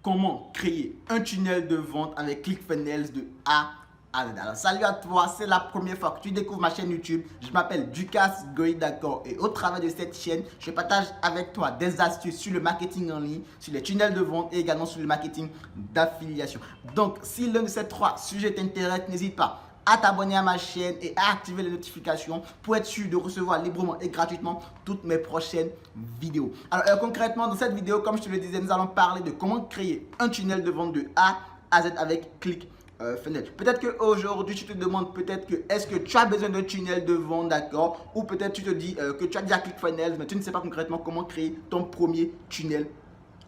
comment créer un tunnel de vente avec ClickFunnels de A à Z. Alors salut à toi, c'est la première fois que tu découvres ma chaîne YouTube. Je m'appelle Dukas Goy, d'accord, et au travers de cette chaîne, je partage avec toi des astuces sur le marketing en ligne, sur les tunnels de vente et également sur le marketing d'affiliation. Donc si l'un de ces trois sujets t'intéresse, n'hésite pas à t'abonner à ma chaîne et à activer les notifications pour être sûr de recevoir librement et gratuitement toutes mes prochaines vidéos. Alors concrètement, dans cette vidéo, comme je te le disais, nous allons parler de comment créer un tunnel de vente de A à Z avec ClickFunnels. Peut-être qu'aujourd'hui, tu te demandes peut-être que est-ce que tu as besoin d'un tunnel de vente, d'accord? Ou peut-être tu te dis que tu as déjà ClickFunnels, mais tu ne sais pas concrètement comment créer ton premier tunnel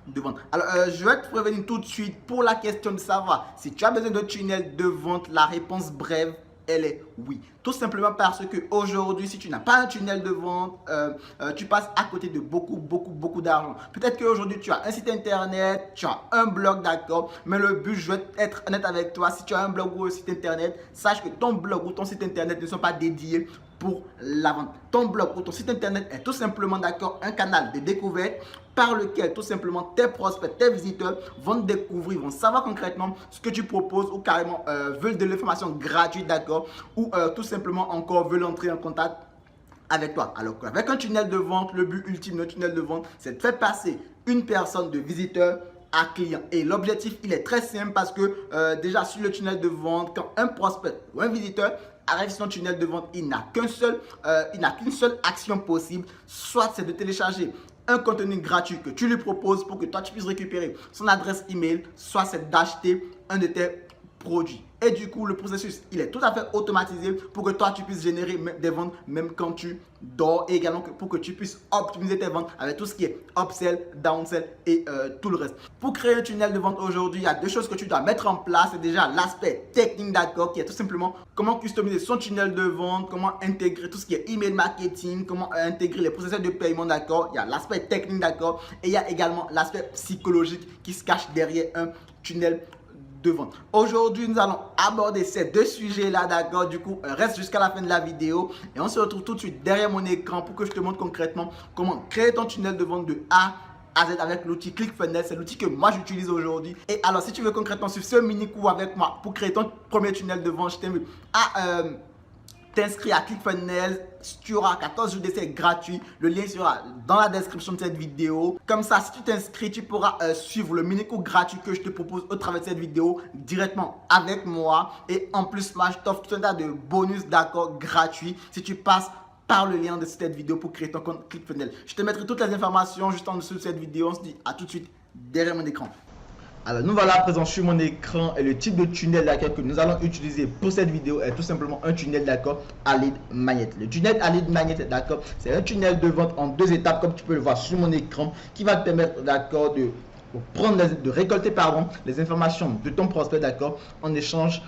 de vente. Alors, je vais te prévenir tout de suite pour la question de savoir si tu as besoin d'un tunnel de vente. La réponse brève, elle est oui. Tout simplement parce que aujourd'hui, si tu n'as pas un tunnel de vente, tu passes à côté de beaucoup d'argent. Peut-être qu'aujourd'hui, tu as un site internet, tu as un blog, d'accord. Mais le but, je vais être honnête avec toi, si tu as un blog ou un site internet, sache que ton blog ou ton site internet ne sont pas dédiés pour la vente. Ton blog ou ton site internet est tout simplement, d'accord, un canal de découverte par lequel tout simplement tes prospects, tes visiteurs vont te découvrir, vont savoir concrètement ce que tu proposes ou carrément veulent de l'information gratuite, d'accord, ou tout simplement encore veulent entrer en contact avec toi. Alors qu'avec un tunnel de vente, le but ultime d'un tunnel de vente, c'est de faire passer une personne de visiteur à client. Et l'objectif, il est très simple parce que déjà sur le tunnel de vente, quand un prospect ou un visiteur arrive sur son tunnel de vente, il n'a qu'une seule action possible, soit c'est de télécharger un contenu gratuit que tu lui proposes pour que toi tu puisses récupérer son adresse email, soit c'est d'acheter un de tes produits. Et du coup, le processus, il est tout à fait automatisé pour que toi, tu puisses générer des ventes même quand tu dors et également pour que tu puisses optimiser tes ventes avec tout ce qui est upsell, downsell et tout le reste. Pour créer un tunnel de vente aujourd'hui, il y a deux choses que tu dois mettre en place. C'est déjà l'aspect technique, d'accord, qui est tout simplement comment customiser son tunnel de vente, comment intégrer tout ce qui est email marketing, comment intégrer les processus de paiement, d'accord. Il y a l'aspect technique, d'accord, et il y a également l'aspect psychologique qui se cache derrière un tunnel de vente. Aujourd'hui, nous allons aborder ces deux sujets-là, d'accord? Du coup, reste jusqu'à la fin de la vidéo et on se retrouve tout de suite derrière mon écran pour que je te montre concrètement comment créer ton tunnel de vente de A à Z avec l'outil ClickFunnels. C'est l'outil que moi j'utilise aujourd'hui. Et alors, si tu veux concrètement suivre ce mini cours avec moi pour créer ton premier tunnel de vente, je t'invite à t'inscrire à ClickFunnels. Tu auras 14 jours d'essai gratuit. Le lien sera dans la description de cette vidéo. Comme ça, si tu t'inscris, tu pourras suivre le mini cours gratuit que je te propose au travers de cette vidéo directement avec moi. Et en plus, moi, je t'offre tout un tas de bonus, d'accord, gratuits si tu passes par le lien de cette vidéo pour créer ton compte ClickFunnels. Je te mettrai toutes les informations juste en dessous de cette vidéo. On se dit à tout de suite derrière mon écran. Alors nous voilà présents sur mon écran et le type de tunnel d'accord que nous allons utiliser pour cette vidéo est tout simplement un tunnel d'accord à lead magnet. Le tunnel à lead magnet d'accord, c'est un tunnel de vente en deux étapes comme tu peux le voir sur mon écran qui va te permettre d'accord de récolter les informations de ton prospect d'accord en échange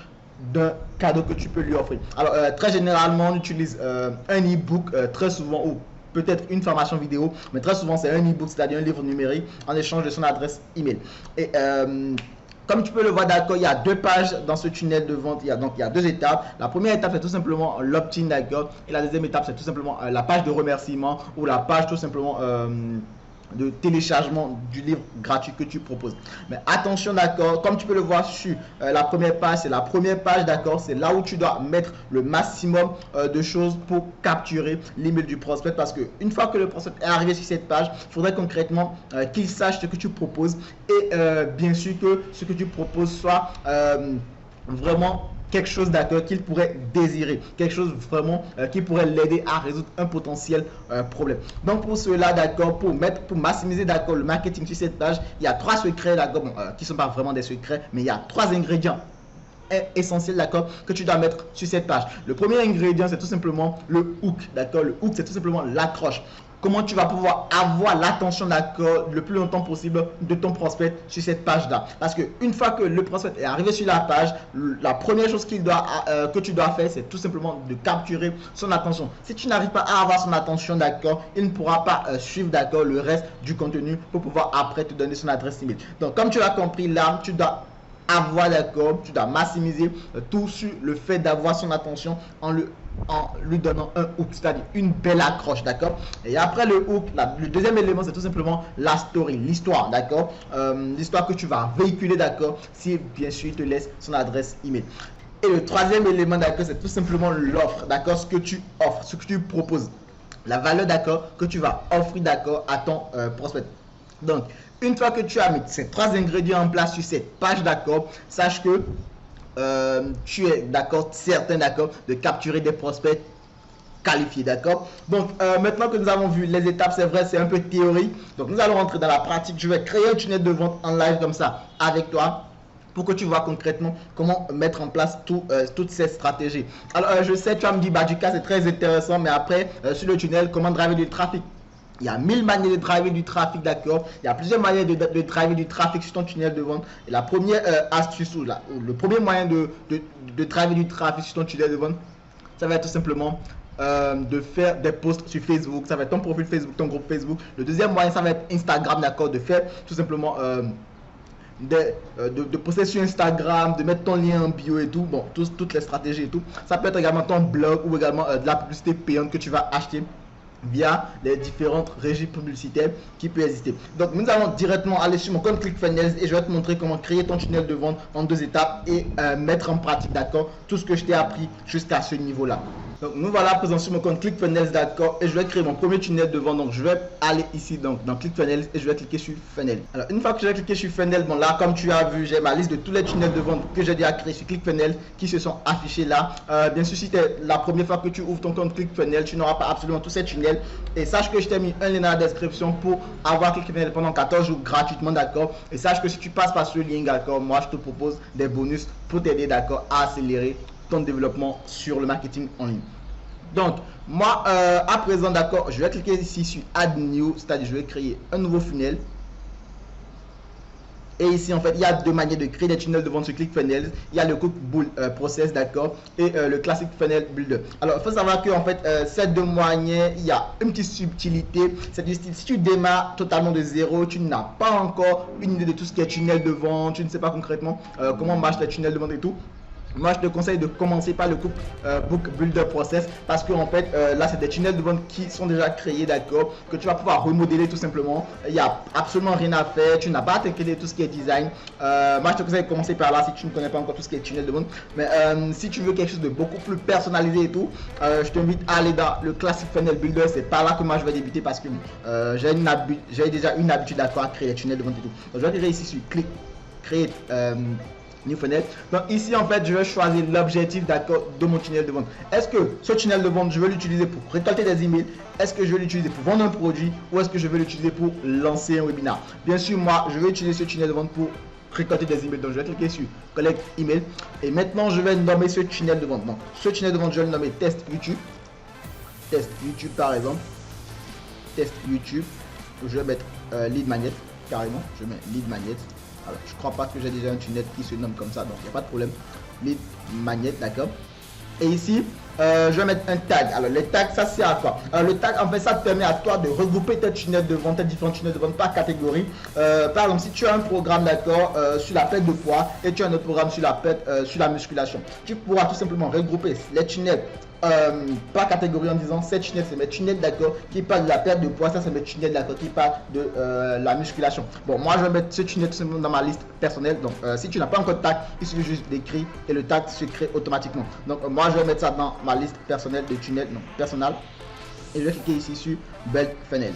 d'un cadeau que tu peux lui offrir. Alors très généralement on utilise un e-book très souvent ou peut-être une formation vidéo, mais très souvent c'est un e-book, c'est-à-dire un livre numérique en échange de son adresse email. Et comme tu peux le voir, d'accord, il y a deux pages dans ce tunnel de vente. Il y a deux étapes. La première étape, c'est tout simplement l'opt-in, d'accord. Et la deuxième étape, c'est tout simplement la page de remerciement ou la page tout simplement de téléchargement du livre gratuit que tu proposes. Mais attention, d'accord, comme tu peux le voir sur la première page, c'est la première page, d'accord, c'est là où tu dois mettre le maximum de choses pour capturer l'email du prospect, parce que une fois que le prospect est arrivé sur cette page, il faudrait concrètement qu'il sache ce que tu proposes et bien sûr que ce que tu proposes soit vraiment quelque chose d'accord qu'il pourrait désirer, quelque chose vraiment qui pourrait l'aider à résoudre un potentiel problème. Donc pour cela, d'accord, pour maximiser d'accord le marketing sur cette page, il y a trois secrets, d'accord, qui ne sont pas vraiment des secrets, mais il y a trois ingrédients essentiel, d'accord, que tu dois mettre sur cette page. Le premier ingrédient, c'est tout simplement le hook, d'accord. Le hook, c'est tout simplement l'accroche. Comment tu vas pouvoir avoir l'attention, d'accord, le plus longtemps possible de ton prospect sur cette page-là. Parce que une fois que le prospect est arrivé sur la page, la première chose que tu dois faire, c'est tout simplement de capturer son attention. Si tu n'arrives pas à avoir son attention, d'accord, il ne pourra pas suivre, d'accord, le reste du contenu pour pouvoir après te donner son adresse email. Donc, comme tu l'as compris là, tu dois avoir, d'accord, tu dois maximiser tout sur le fait d'avoir son attention en le en lui donnant un hook, c'est-à-dire une belle accroche, d'accord. Et après le hook, le deuxième élément, c'est tout simplement la story, l'histoire, d'accord. L'histoire que tu vas véhiculer, d'accord, si bien sûr il te laisse son adresse email. Et le troisième élément, d'accord, c'est tout simplement l'offre, d'accord, ce que tu offres, ce que tu proposes, la valeur, d'accord, que tu vas offrir, d'accord, à ton prospect. Donc, une fois que tu as mis ces trois ingrédients en place sur cette page, d'accord, sache que tu es d'accord, certain, d'accord, de capturer des prospects qualifiés, d'accord. Donc maintenant que nous avons vu les étapes, c'est vrai, c'est un peu théorique, donc nous allons rentrer dans la pratique. Je vais créer un tunnel de vente en live comme ça avec toi pour que tu vois concrètement comment mettre en place toutes ces stratégies. Alors je sais, tu vas me dire, bah du cas c'est très intéressant, mais après sur le tunnel, comment driver du trafic? Il y a 1000 manières de driver du trafic, d'accord. Il y a plusieurs manières de driver du trafic sur ton tunnel de vente. Et la première astuce, ou le premier moyen de driver du trafic sur ton tunnel de vente, ça va être tout simplement de faire des posts sur Facebook. Ça va être ton profil Facebook, ton groupe Facebook. Le deuxième moyen, ça va être Instagram, d'accord. De faire tout simplement de poster sur Instagram, de mettre ton lien en bio et tout. Bon, toutes les stratégies et tout. Ça peut être également ton blog ou également de la publicité payante que tu vas acheter via les différentes régies publicitaires qui peuvent exister. Donc nous allons directement aller sur mon compte ClickFunnels et je vais te montrer comment créer ton tunnel de vente en 2 étapes et mettre en pratique, d'accord, tout ce que je t'ai appris jusqu'à ce niveau là. Donc nous voilà présents sur mon compte ClickFunnels, d'accord, et je vais créer mon premier tunnel de vente. Donc je vais aller ici donc dans ClickFunnels et je vais cliquer sur Funnel. Alors une fois que j'ai cliqué sur Funnel, bon là comme tu as vu, j'ai ma liste de tous les tunnels de vente que j'ai déjà créé sur ClickFunnels qui se sont affichés là. Bien sûr, si c'est la première fois que tu ouvres ton compte ClickFunnels, tu n'auras pas absolument tous ces tunnels. Et sache que je t'ai mis un lien dans la description pour avoir ClickFunnels pendant 14 jours gratuitement, d'accord. Et sache que si tu passes par ce lien, d'accord, moi je te propose des bonus pour t'aider, d'accord, à accélérer ton développement sur le marketing en ligne. Donc moi à présent, d'accord, je vais cliquer ici sur Add New, c'est-à-dire je vais créer un nouveau funnel. Et ici, en fait, il y a 2 manières de créer des tunnels de vente sur ClickFunnels. Il y a le Cookbook Process, d'accord, et le Classic Funnel Builder. Alors, il faut savoir que, en fait, ces 2 moyens, il y a une petite subtilité. C'est du style, si tu démarres totalement de zéro, tu n'as pas encore une idée de tout ce qui est tunnel de vente, tu ne sais pas concrètement comment marchent les tunnels de vente et tout. Moi, je te conseille de commencer par le Cookbook Builder Process parce que en fait, là, c'est des tunnels de vente qui sont déjà créés, d'accord, que tu vas pouvoir remodeler tout simplement. Il n'y a absolument rien à faire. Tu n'as pas à t'inquiéter de tout ce qui est design. Moi, je te conseille de commencer par là si tu ne connais pas encore tout ce qui est tunnel de vente. Mais si tu veux quelque chose de beaucoup plus personnalisé et tout, je t'invite à aller dans le Classic Funnel Builder. C'est par là que moi, je vais débuter parce que j'ai déjà une habitude, d'accord, à créer des tunnels de vente et tout. Donc, je vais cliquer ici sur créer New Funnel. Donc ici en fait je vais choisir l'objectif, d'accord, de mon tunnel de vente. Est-ce que ce tunnel de vente je veux l'utiliser pour récolter des emails? Est-ce que je vais l'utiliser pour vendre un produit ou est-ce que je vais l'utiliser pour lancer un webinaire? Bien sûr, moi je vais utiliser ce tunnel de vente pour récolter des emails. Donc je vais cliquer sur collecte email et maintenant je vais nommer ce tunnel de vente. Donc ce tunnel de vente je vais le nommer test YouTube. Test YouTube par exemple. Test YouTube. Je vais mettre lead magnet carrément. Je mets lead magnet. Alors, je crois pas que j'ai déjà un tunnel qui se nomme comme ça, donc il n'y a pas de problème. Lead magnet, d'accord. Et ici, je vais mettre un tag. Alors, les tags, ça sert à quoi? Le tag, en fait, ça te permet à toi de regrouper tes tunnels de vente, tes différents tunnels de vente par catégorie. Par exemple, si tu as un programme, d'accord, sur la perte de poids et tu as un autre programme sur la musculation, tu pourras tout simplement regrouper les tunnels par catégorie en disant cette tunnel c'est mes tunnels, d'accord, qui parlent de la perte de poids, ça c'est mes tunnels, d'accord, qui parlent de la musculation. Bon, moi je vais mettre ce tunnel tout simplement dans ma liste personnelle. Donc si tu n'as pas encore de tag, il suffit juste d'écrire et le tag se crée automatiquement. Donc moi je vais mettre ça dans ma liste personnelle de tunnels, donc personnel, et je vais cliquer ici sur Build Funnels.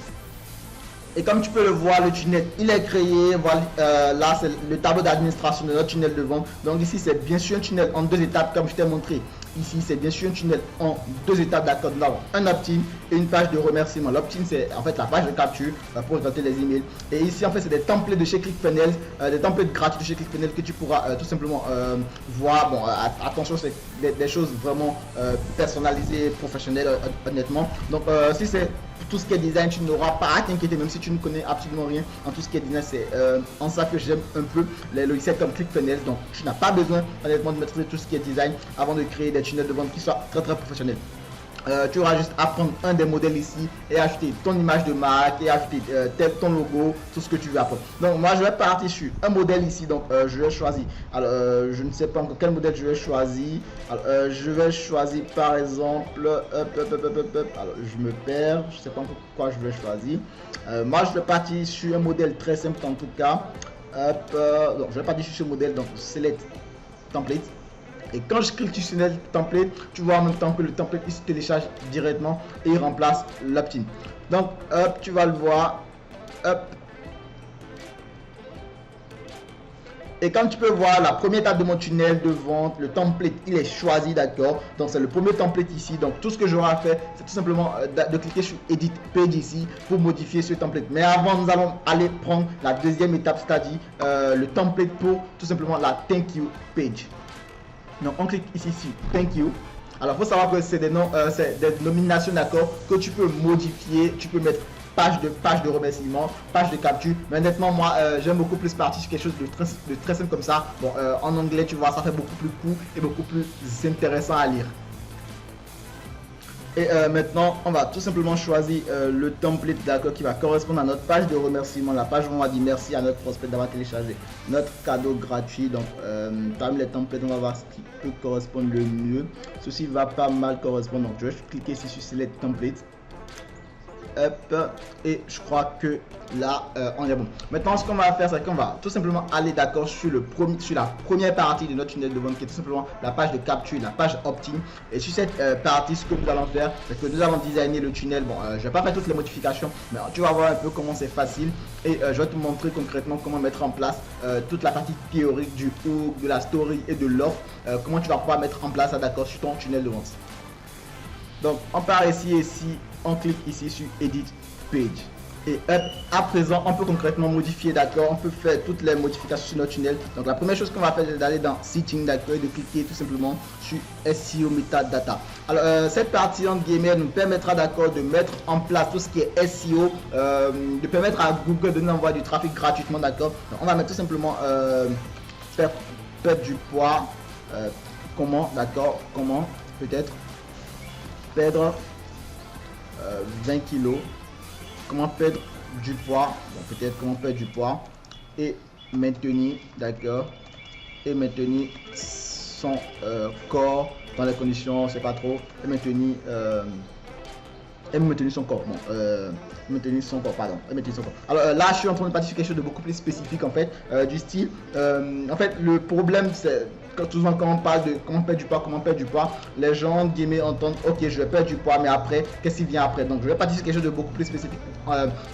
Et comme tu peux le voir, le tunnel il est créé. Voilà, là c'est le tableau d'administration de notre tunnel de vente. Donc ici c'est bien sûr un tunnel en 2 étapes comme je t'ai montré. Ici c'est bien sûr un tunnel en 2 étapes, d'accord. Nous avons un opt-in et une page de remerciement. L'opt-in c'est en fait la page de capture pour récolter les emails. Et ici en fait c'est des templates de chez ClickFunnels, des templates gratuits de chez ClickFunnels que tu pourras tout simplement voir. Bon, attention, c'est des choses vraiment personnalisées, professionnelles, honnêtement. Donc si c'est tout ce qui est design, tu n'auras pas à t'inquiéter, même si tu ne connais absolument rien en tout ce qui est design. C'est en ça que j'aime un peu les logiciels comme ClickFunnels. Donc tu n'as pas besoin honnêtement de maîtriser tout ce qui est design avant de créer des tunnels de vente qui soient très très professionnels. tu auras juste à prendre un des modèles ici et ajouter ton image de marque et ajouter ton logo, tout ce que tu veux après. Donc moi je vais partir sur un modèle ici, donc je vais choisir, alors je ne sais pas encore quel modèle je vais choisir. Alors, je vais choisir par exemple, alors je me perds, je ne sais pas encore quoi je vais choisir. Moi je vais partir sur un modèle très simple en tout cas. Donc je vais partir sur ce modèle, donc select template. Et quand je clique sur le template, tu vois en même temps que le template il se télécharge directement et il remplace l'opt-in. Donc, hop, tu vas le voir. Hop. Et comme tu peux voir, la première étape de mon tunnel de vente, le template, il est choisi, d'accord. Donc, c'est le premier template ici. Donc, tout ce que j'aurai à faire, c'est tout simplement de cliquer sur Edit Page ici pour modifier ce template. Mais avant, nous allons aller prendre la deuxième étape, c'est-à-dire le template pour tout simplement la Thank You Page. Donc on clique ici sur Thank You. Alors il faut savoir que c'est des nominations, d'accord, que tu peux modifier. Tu peux mettre page de remerciement, page de capture. Mais honnêtement moi j'aime beaucoup plus partir sur quelque chose de très simple comme ça. Bon en anglais tu vois ça fait beaucoup plus court et beaucoup plus intéressant à lire. Et maintenant, on va tout simplement choisir le template, d'accord, qui va correspondre à notre page de remerciement. La page où on va dire merci à notre prospect d'avoir téléchargé notre cadeau gratuit. Donc, parmi les templates, on va voir ce qui peut correspondre le mieux. Ceci va pas mal correspondre. Donc, je vais cliquer ici sur Select Template. Hop, et je crois que là on est bon. Maintenant ce qu'on va faire, c'est qu'on va tout simplement aller d'accord sur la première partie de notre tunnel de vente qui est tout simplement la page de capture, la page opt-in. Et sur cette partie, ce que nous allons faire, c'est que nous allons designer le tunnel. Bon je vais pas faire toutes les modifications, mais tu vas voir un peu comment c'est facile et je vais te montrer concrètement comment mettre en place toute la partie théorique du hook, de la story et de l'offre, comment tu vas pouvoir mettre en place ça, d'accord, sur ton tunnel de vente. Donc on part ici, on clique ici sur Edit Page. Et à présent, on peut concrètement modifier, d'accord, on peut faire toutes les modifications sur notre tunnel. Donc la première chose qu'on va faire, c'est d'aller dans Setting, d'accord, et de cliquer tout simplement sur SEO Metadata. Alors cette partie en guillemets nous permettra, d'accord, de mettre en place tout ce qui est SEO, de permettre à Google de nous envoyer du trafic gratuitement, d'accord. On va mettre tout simplement faire perdre du poids, comment, d'accord, comment peut-être perdre 20 kilos, comment perdre du poids, bon, peut-être comment perdre du poids et maintenir, d'accord, et maintenir son corps dans les conditions, c'est pas trop, et maintenir son corps, bon, maintenir son corps, pardon, et maintenir son corps. Alors là je suis en train de partir sur quelque chose de beaucoup plus spécifique en fait, du style, en fait le problème c'est souvent quand on parle de comment perdre du poids, les gens entendent ok je vais perdre du poids, mais après qu'est-ce qui vient après? Donc je vais partir sur quelque chose de beaucoup plus spécifique,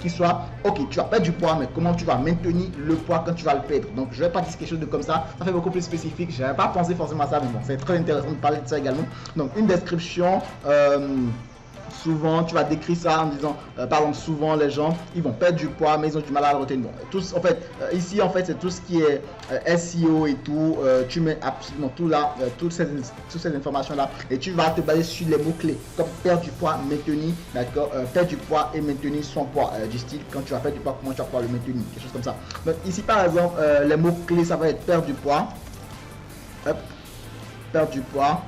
qui soit ok tu vas perdre du poids, mais comment tu vas maintenir le poids quand tu vas le perdre. Donc je vais partir sur quelque chose de comme ça fait beaucoup plus spécifique. Je n'avais pas pensé forcément à ça, mais bon c'est très intéressant de parler de ça également. Donc une description, souvent tu vas décrire ça en disant par exemple souvent les gens ils vont perdre du poids mais ils ont du mal à le retenir. Bon, tous en fait ici en fait c'est tout ce qui est SEO et tout, tu mets absolument tout là, toutes ces informations là, et tu vas te baser sur les mots clés comme perdre du poids, maintenir, d'accord, perdre du poids et maintenir son poids, du style quand tu vas perdre du poids comment tu vas pouvoir le maintenir, quelque chose comme ça. Donc ici par exemple les mots clés ça va être perdre du poids, hop, perdre du poids,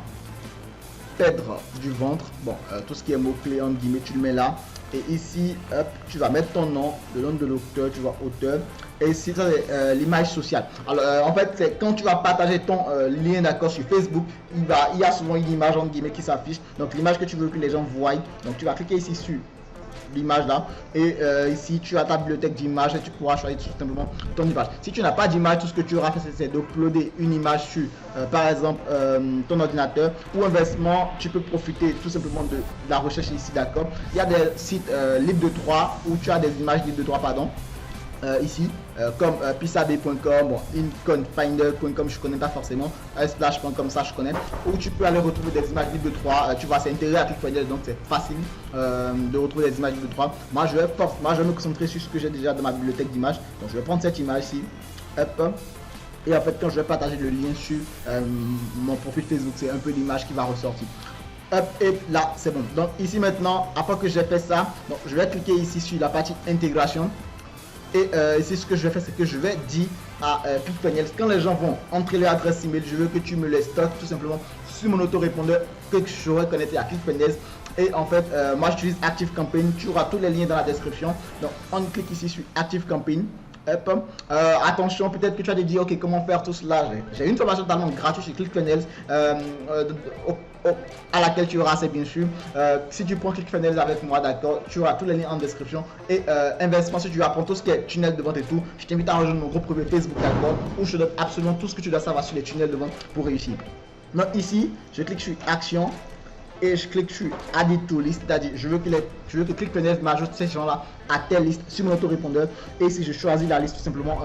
perdre du ventre, bon tout ce qui est mot clé en guillemets tu le mets là, et ici hop, tu vas mettre ton nom, le nom de l'auteur, tu vois auteur, et ici ça c'est l'image sociale. Alors en fait c'est quand tu vas partager ton lien, d'accord, sur Facebook, il y a souvent une image en guillemets qui s'affiche, donc l'image que tu veux que les gens voient, donc tu vas cliquer ici sur l'image là, et ici tu as ta bibliothèque d'images et tu pourras choisir tout simplement ton image. Si tu n'as pas d'image, tout ce que tu auras fait c'est d'uploader une image sur par exemple ton ordinateur, ou inversement tu peux profiter tout simplement de la recherche ici, d'accord. Il y a des sites libres de droit où tu as des images libres de droit, pardon, ici comme pixabay.com, bon, inconfinder.com je connais pas forcément, splash.com ça je connais, où tu peux aller retrouver des images libres de droit. Tu vois c'est intégré à ClickFunnels, donc c'est facile de retrouver des images libres de droit. Moi je vais me concentrer sur ce que j'ai déjà dans ma bibliothèque d'images, donc je vais prendre cette image ici, hop, et en fait quand je vais partager le lien sur mon profil Facebook, c'est un peu l'image qui va ressortir. Hop, et là c'est bon. Donc ici maintenant, après que j'ai fait ça, donc je vais cliquer ici sur la partie intégration. Et ici ce que je vais faire, c'est que je vais dire à ClickFunnels, quand les gens vont entrer leur adresse email, je veux que tu me les stockes tout simplement sur mon autorépondeur que j'aurai connecté à ClickFunnels Et en fait, moi j'utilise ActiveCampaign. Tu auras tous les liens dans la description. Donc on clique ici sur ActiveCampaign. Attention, peut-être que tu as dit ok, comment faire tout cela. J'ai une formation totalement gratuite sur ClickFunnels à laquelle tu auras accès, bien sûr. Si tu prends ClickFunnels avec moi, d'accord, tu auras tous les liens en description. Et inversement, si tu veux apprendre tout ce qui est tunnel de vente et tout, je t'invite à rejoindre mon groupe privé Facebook, d'accord, où je te donne absolument tout ce que tu dois savoir sur les tunnels de vente pour réussir. Donc ici, je clique sur Action et je clique sur Add to List, c'est-à-dire je veux que ClickFunnels m'ajoute ces gens-là à telle liste sur mon autorépondeur. Et si je choisis la liste tout simplement,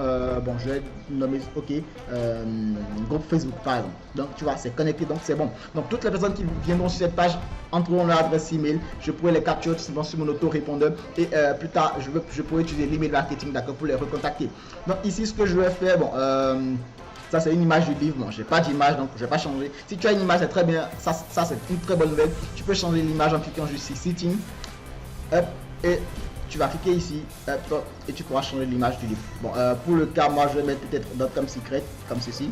bon, je vais nommer ok, groupe Facebook par exemple. Donc tu vois, c'est connecté, donc c'est bon. Donc toutes les personnes qui viendront sur cette page entreront leur adresse email. Je pourrai les capturer tout simplement sur mon autorépondeur et plus tard je pourrai utiliser l'email marketing, d'accord, pour les recontacter. Donc ici ce que je vais faire, bon, ça c'est une image du livre, bon j'ai pas d'image donc je vais pas changer. Si tu as une image c'est très bien, ça c'est une très bonne nouvelle. Tu peux changer l'image en cliquant juste ici, Setting, et tu vas cliquer ici, et tu pourras changer l'image du livre. Bon, pour le cas, moi je vais mettre peut-être .com secret comme ceci.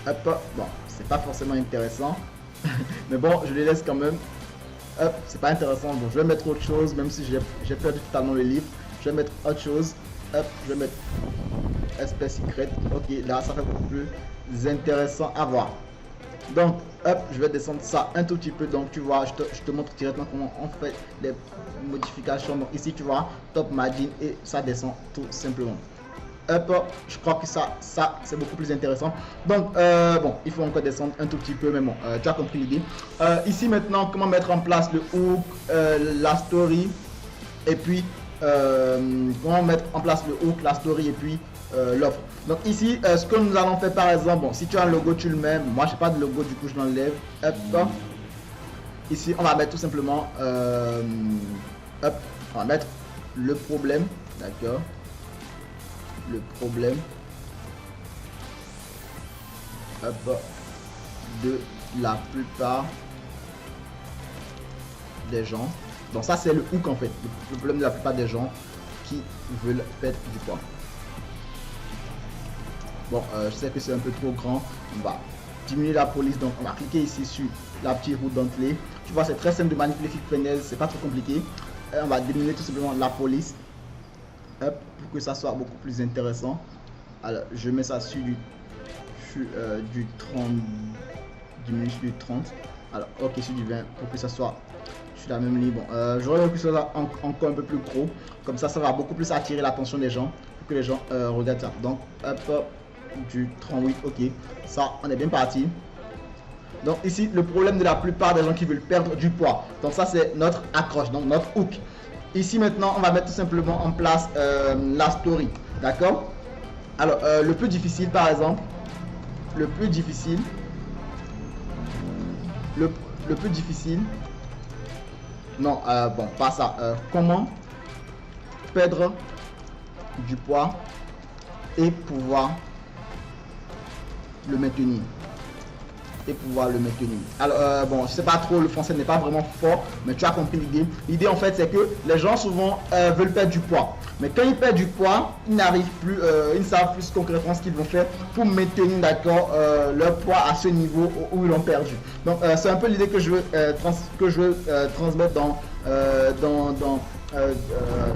Bon, c'est pas forcément intéressant, mais bon, je les laisse quand même. C'est pas intéressant, bon, je vais mettre autre chose, même si j'ai perdu totalement le livre. Je vais mettre autre chose. Je vais mettre espèce secret. Ok, là ça fait beaucoup plus intéressant à voir. Donc je vais descendre ça un tout petit peu. Donc tu vois, je te montre directement comment on fait les modifications. Donc ici tu vois top margin et ça descend tout simplement. Je crois que ça c'est beaucoup plus intéressant. Donc bon, il faut encore descendre un tout petit peu, mais bon, tu as compris l'idée. Ici maintenant, comment mettre en place le hook, la story, et puis comment mettre en place le hook, la story et puis l'offre. Donc ici, ce que nous allons faire par exemple, bon, si tu as un logo, tu le mets. Moi, j'ai pas de logo, du coup, je l'enlève. Ici, on va mettre tout simplement, on va mettre le problème, d'accord, le problème de la plupart des gens. Donc ça c'est le hook en fait, le problème de la plupart des gens qui veulent perdre du poids. Bon, je sais que c'est un peu trop grand, on va diminuer la police, donc on va cliquer ici sur la petite roue d'entrée. Tu vois, c'est très simple de manipuler ClickFunnels, c'est pas trop compliqué. On va diminuer tout simplement la police pour que ça soit beaucoup plus intéressant. Alors je mets ça sur du 30, diminue sur du 30. Alors ok, sur du 20 pour que ça soit sur la même ligne. Bon, j'aurais voulu que ça soit encore un peu plus gros, comme ça va beaucoup plus attirer l'attention des gens pour que les gens regardent ça. Donc du 38, ok, ça on est bien parti. Donc ici le problème de la plupart des gens qui veulent perdre du poids, donc ça c'est notre accroche, donc notre hook. Ici maintenant on va mettre tout simplement en place la story, d'accord. Alors le plus difficile par exemple, le plus difficile, non, bon, pas ça. Comment perdre du poids et pouvoir le maintenir. Alors, bon, je sais pas trop, le français n'est pas vraiment fort, mais tu as compris l'idée. L'idée, en fait, c'est que les gens souvent veulent perdre du poids. Mais quand ils perdent du poids, ils n'arrivent plus, ils ne savent plus concrètement ce qu'ils vont faire pour maintenir, d'accord, leur poids à ce niveau où ils l'ont perdu. Donc, c'est un peu l'idée que je veux, transmettre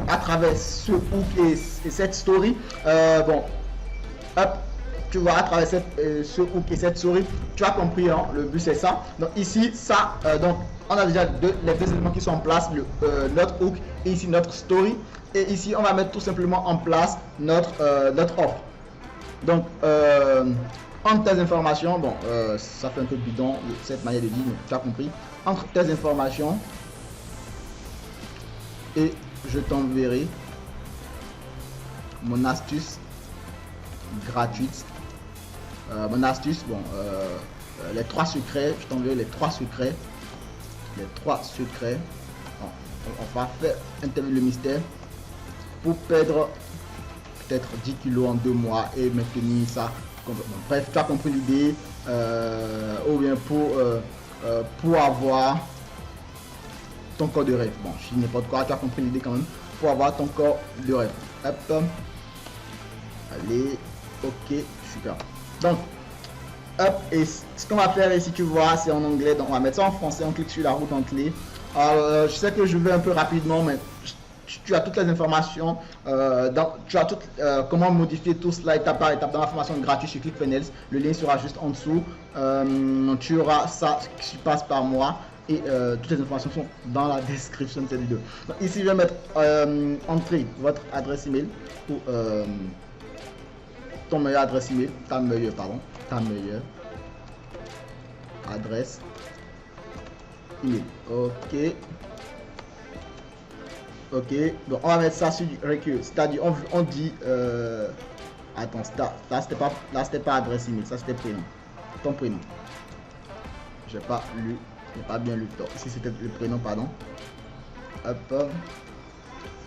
à travers ce hook et cette story. Bon, hop. Tu vois, à travers ce hook et cette story, tu as compris, hein, le but c'est ça. Donc ici, ça, donc on a déjà les deux éléments qui sont en place, notre hook et ici notre story. Et ici, on va mettre tout simplement en place notre offre. Donc, entre tes informations, bon, ça fait un peu bidon cette manière de dire, mais tu as compris. Entre tes informations et je t'enverrai mon astuce gratuite. Mon astuce, bon, les 3 secrets, je t'enverrai les 3 secrets. Bon, on va faire intervenir le mystère pour perdre peut-être 10 kilos en 2 mois et maintenir ça. Bon, bref, tu as compris l'idée. Ou bien pour avoir ton corps de rêve. Bon, je dis n'importe quoi, tu as compris l'idée quand même. Pour avoir ton corps de rêve. Hop. Allez, ok, super. Donc Hop, et ce qu'on va faire ici, tu vois, c'est en anglais, donc on va mettre ça en français, on clique sur la roue d'entrée. Je sais que je vais un peu rapidement, mais tu as toutes les informations, tu as comment modifier tout cela étape par étape dans la formation gratuite sur ClickFunnels. Le lien sera juste en dessous. Tu auras ça qui passe par moi et toutes les informations sont dans la description de cette vidéo. Donc, ici, je vais mettre entrer votre adresse email ou ton meilleur adresse email, ta meilleure adresse email. Ok, donc on va mettre ça sur du recul, c'est-à-dire on dit attends, là c'était pas adresse email, ça c'était prénom, ton prénom. J'ai pas bien lu. Donc ici c'était le prénom, pardon. Hop,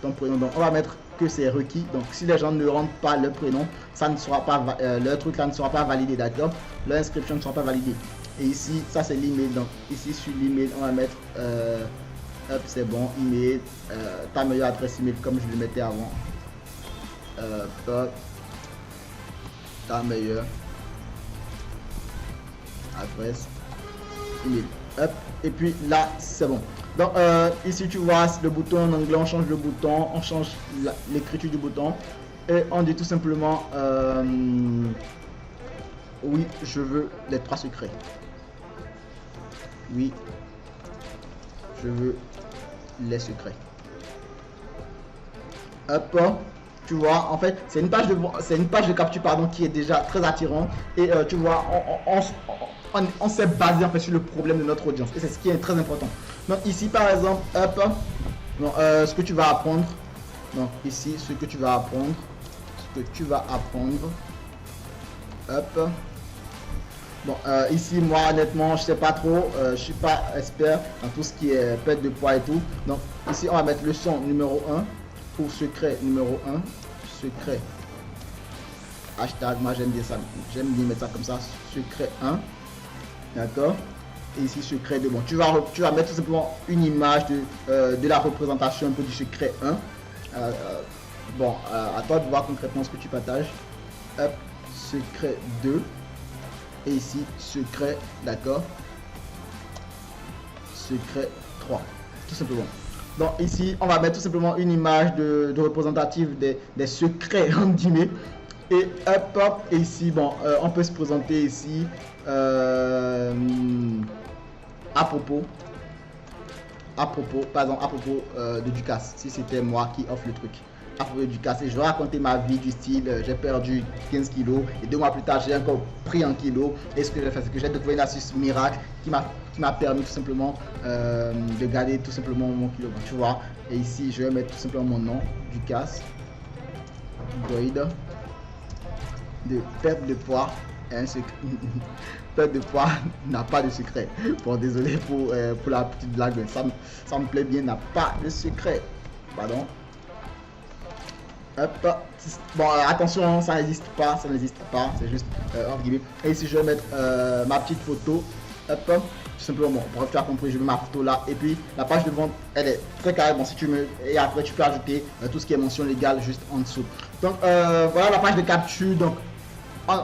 ton prénom. Donc on va mettre que c'est requis. Donc si les gens ne rentrent pas le prénom, ça ne sera pas leur truc là ne sera pas validé, d'accord. Leur inscription ne sera pas validée. Et ici ça c'est l'email. Donc ici sur l'email on va mettre hop, c'est bon, email, ta meilleure adresse email comme je le mettais avant. Ta meilleure adresse email. Hop, et puis là c'est bon. Donc ici tu vois le bouton en anglais, on change le bouton, on change l'écriture du bouton et on dit tout simplement oui, je veux les 3 secrets. Oui, je veux les secrets. Hop, tu vois, en fait, c'est une page de capture pardon qui est déjà très attirante et tu vois, on s'est basé en fait sur le problème de notre audience et c'est ce qui est très important. Donc ici par exemple, hop, donc, ce que tu vas apprendre. Donc ici, ce que tu vas apprendre, hop. Bon, ici, moi, honnêtement, je sais pas trop, je suis pas expert dans tout ce qui est perte de poids et tout. Donc, ici, on va mettre leçon numéro 1 pour secret numéro 1, secret. Hashtag, moi, j'aime bien mettre ça comme ça, secret 1, d'accord. Et ici, secret 2. Bon, tu vas mettre tout simplement une image de la représentation un peu du secret 1. Bon, à toi de voir concrètement ce que tu partages. Hop, secret 2. Et ici, secret, d'accord. Secret 3, tout simplement. Donc ici, on va mettre tout simplement une image de représentative des secrets, en guillemets. Et hop, et ici, bon, on peut se présenter ici à propos, de Ducasse, si c'était moi qui offre le truc. À propos de Ducasse, et je vais raconter ma vie du style, j'ai perdu 15 kilos et 2 mois plus tard, j'ai encore pris 1 kilo. Et ce que j'ai fait, c'est que j'ai trouvé une astuce miracle qui m'a permis tout simplement de garder tout simplement mon kilo, tu vois. Et ici, je vais mettre tout simplement mon nom, Ducasse, guide de perte de poids. Un secret. Perte de poids n'a pas de secret. Bon, désolé pour la petite blague, mais ça me plaît bien, n'a pas de secret. Pardon. Hop. Bon, attention, ça n'existe pas, c'est juste entre guillemets. Et ici, je vais mettre ma petite photo. Hop, tout simplement, bon, bref, tu as compris, je mets ma photo là. Et puis, la page de vente, elle est très carrée. Bon, si tu me. Et après, tu peux ajouter tout ce qui est mention légale juste en dessous. Donc, voilà la page de capture. Donc,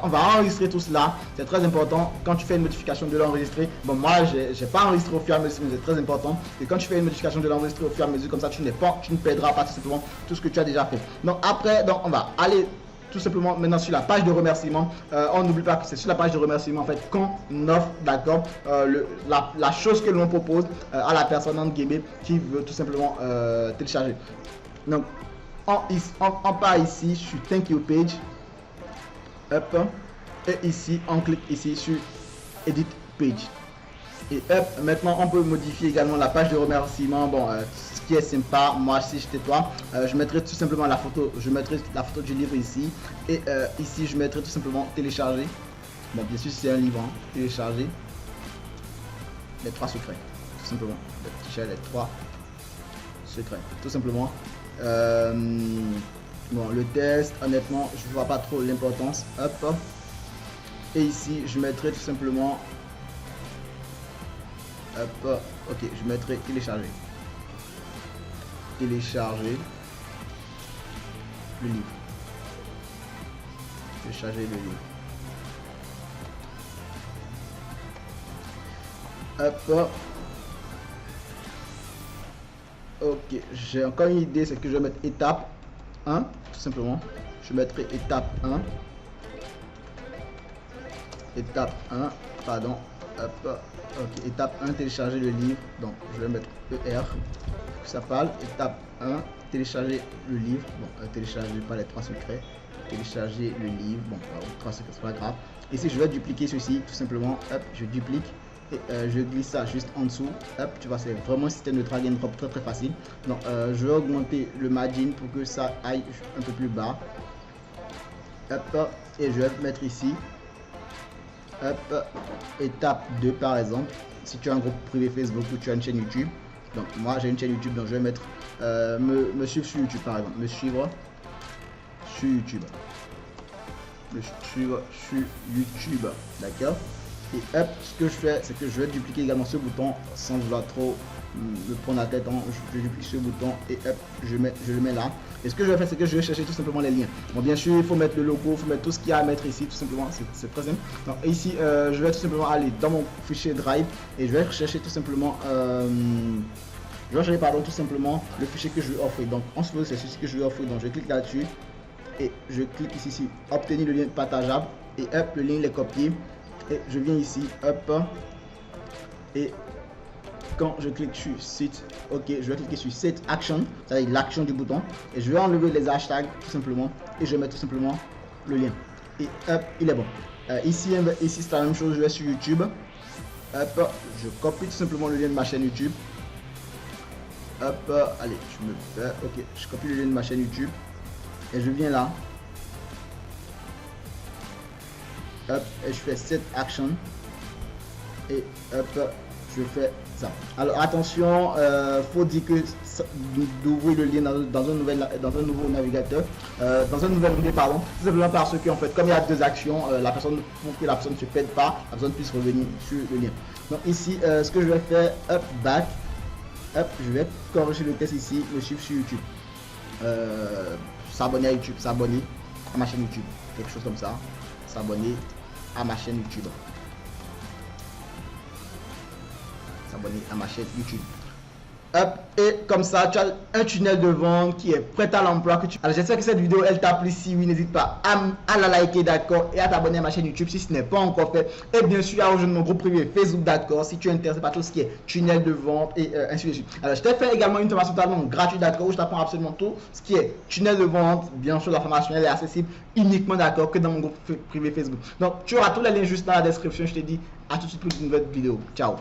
on va enregistrer tout cela, c'est très important. Quand tu fais une modification de l'enregistrer, bon, moi j'ai pas enregistré au fur et à mesure, mais c'est très important. Et quand tu fais une modification de l'enregistrer au fur et à mesure, comme ça tu ne perdras pas tout simplement tout ce que tu as déjà fait. Donc après, on va aller tout simplement maintenant sur la page de remerciement. On n'oublie pas que c'est sur la page de remerciement en fait qu'on offre, d'accord, la chose que l'on propose à la personne en guillemets qui veut tout simplement télécharger. Donc on part ici sur Thank You Page. Hop, et ici on clique ici sur Edit Page. Et hop, maintenant on peut modifier également la page de remerciement. Bon, ce qui est sympa, moi si j'étais toi, je mettrais tout simplement la photo, du livre ici. Et ici je mettrais tout simplement télécharger. Bon, bien sûr c'est un livre, hein, télécharger les 3 secrets, tout simplement. Les 3 secrets, tout simplement. Bon, le test, honnêtement, je vois pas trop l'importance. Hop. Et ici, je mettrai tout simplement. Hop. Ok, je mettrai télécharger. Télécharger le livre. Télécharger le livre. Hop. Ok, j'ai encore une idée, c'est que je vais mettre étape 1, tout simplement. Je mettrai étape 1. Étape 1, pardon. Hop. Ok, étape 1, télécharger le livre. Donc, je vais mettre ER. Ça parle. Étape 1, télécharger le livre. Bon, télécharger pas les 3 secrets. Télécharger le livre. Bon, 3 secrets, c'est pas grave. Ici, je vais dupliquer ceci, tout simplement. Hop, je duplique. Et je glisse ça juste en dessous. Hop, tu vois, c'est vraiment un système de drag and drop très facile. Donc, je vais augmenter le margin pour que ça aille un peu plus bas. Hop, et je vais mettre ici. Hop, étape 2 par exemple. Si tu as un groupe privé Facebook ou tu as une chaîne YouTube. Donc, moi j'ai une chaîne YouTube, donc je vais mettre me suivre sur YouTube par exemple. Me suivre sur YouTube. Me suivre sur YouTube. D'accord. Et hop, ce que je fais, c'est que je vais dupliquer également ce bouton sans vouloir trop me prendre la tête. Je duplique ce bouton et hop, je le mets là. Et ce que je vais faire, c'est que je vais chercher tout simplement les liens. Bon, bien sûr, il faut mettre le logo, il faut mettre tout ce qu'il y a à mettre ici, tout simplement. C'est très simple. Donc, ici, je vais tout simplement aller dans mon fichier Drive et je vais chercher tout simplement. Je vais chercher, pardon, tout simplement le fichier que je veux offrir. Donc, en ce moment, c'est celui que je veux offrir. Donc, je clique là-dessus et je clique ici sur obtenir le lien partageable et hop, le lien il est copié. Et je viens ici, hop, et quand je clique sur site, ok, je vais cliquer sur set action, c'est-à-dire l'action du bouton, et je vais enlever les hashtags tout simplement, et je mets tout simplement le lien. Et hop, il est bon. Ici c'est la même chose, je vais sur YouTube, hop, je copie tout simplement le lien de ma chaîne YouTube. Hop, allez, je me fais, ok, je copie le lien de ma chaîne YouTube, et je viens là. Hop, et je fais set action et hop, je fais ça. Alors attention, faut dire que d'ouvrir le lien dans un nouveau navigateur, dans un nouvel onglet, pardon, tout simplement parce que en fait, comme il y a deux actions, la personne, pour que la personne ne se perde pas, la personne puisse revenir sur le lien. Donc ici, ce que je vais faire, hop, back, hop, je vais corriger le test ici, me suivre sur YouTube, s'abonner à YouTube, s'abonner à ma chaîne YouTube, quelque chose comme ça. S'abonner à ma chaîne YouTube. S'abonner à ma chaîne YouTube. Hop, et comme ça, tu as un tunnel de vente qui est prêt à l'emploi. Alors, j'espère que cette vidéo, elle t'a plu. Si oui, n'hésite pas à la liker, d'accord, et à t'abonner à ma chaîne YouTube si ce n'est pas encore fait. Et bien sûr, à rejoindre mon groupe privé Facebook, d'accord, si tu es intéressé par tout ce qui est tunnel de vente et ainsi de suite. Alors, je t'ai fait également une formation totalement gratuite, d'accord, où je t'apprends absolument tout ce qui est tunnel de vente. Bien sûr, la formation, elle est accessible uniquement, d'accord, que dans mon groupe privé Facebook. Donc, tu auras tous les liens juste dans la description. Je te dis à tout de suite pour une nouvelle vidéo. Ciao.